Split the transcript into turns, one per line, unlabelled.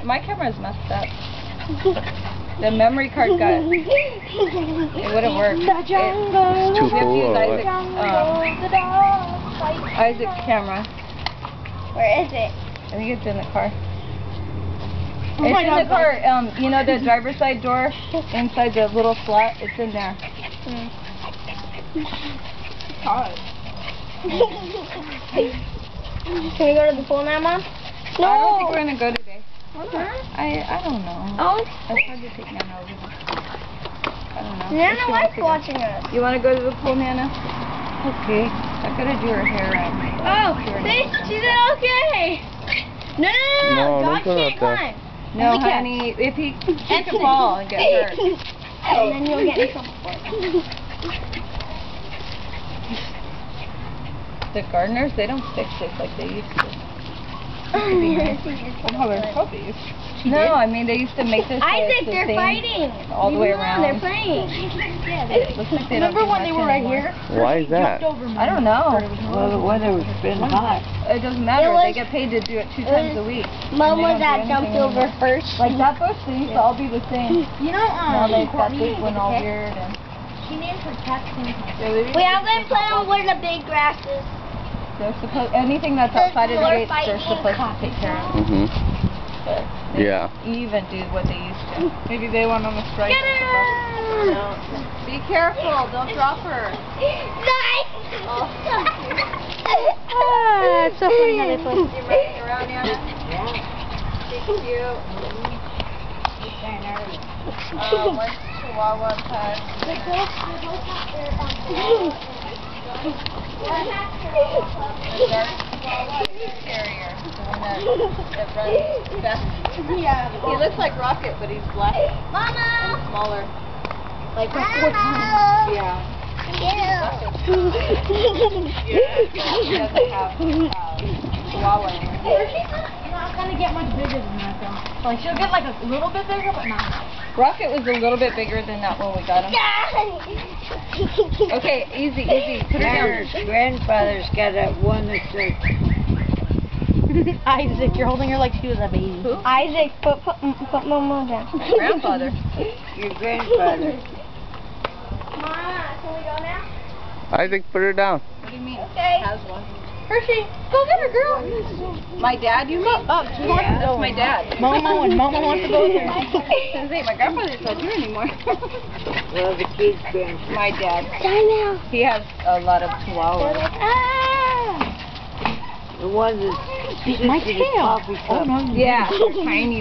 My camera's messed up. The memory card got... It wouldn't work.
It's too
full
or what?
Isaac's camera.
Where is it?
I think it's in the car.
Oh
It's
my
in
God,
the car. You know the driver's side door inside the little slot? It's in there.
Can we go to the pool now, Mom? No.
I don't think we're gonna go today.
Huh?
I don't know.
Oh.
It's hard to take Nana over there. I don't know.
Nana
She wants
likes
to go.
watching us.
You want to go to the pool, Nana? Okay. I gotta do her hair right.
Oh, see? She said okay. No,
No,
Dog
don't go
can't
out there.
climb.
No,
Only cats.
honey. If he could fall and get hurt.
And then you'll get in trouble for it.
The gardeners, they don't fix it like they used to.
Oh,
they're puppies. No, I mean they used to make this.
Isaac, they're
thing
fighting.
all the way
Leave them alone,
around.
They're playing.
It looks like they don't do
Remember when they
much
were right
anymore.
here?
Why is that?
I don't know.
Well, the weather was been hot.
It doesn't matter.
It was-
they get paid to do it 2 times a week.
Mom
And they
was
don't
at
do
Jump
anything
Over
anymore.
first.
Like that bush, they used to all be the same.
You know,
Now they've got
Courtney,
this one all weird and.
she named her cats things.
Wait, I'm going to play on where the big grass is.
They're supposed anything that's outside of the
More
gates, they're
fighting.
supposed to take care of. But they
Yeah.
don't even do what they used to. Maybe they went on a strike.
Get her!
Be careful! Don't drop her.
Nice!
Ah, it's so funny how they play.
You running around, Anna? Yeah. Thank you. One Chihuahua pet. Terrier, the one that runs fast.
Yeah.
He looks like Rocket, but he's black and
Mama!
smaller.
Like a 4 times.
Yeah.
Ew.
He doesn't have Chihuahua anymore.
She's not gonna get much bigger than that though. Like she'll get like a little bit bigger, but not much.
Rocket was a little bit bigger than that when we got him. Okay, easy, easy. Put her down.
grandfather's got that one that's Isaac, you're holding her like she was a baby.
Who?
Isaac, put Mama down.
Grandfather.
Your grandfather.
Mama, can we go now?
Isaac, put her down.
What do you mean?
Okay.
Has one.
Hershey, go get her, girl.
My dad, you mean? Oh, that's my dad.
Mama, when Mama wants to go there.
Say, my grandfather's not here anymore.
Well, the kid's grandfather.
My dad.
Time now.
He has a lot of
They're
chihuahuas.
like, ah!
The one that
My tail.
Oh, no,
Yeah, they're tiny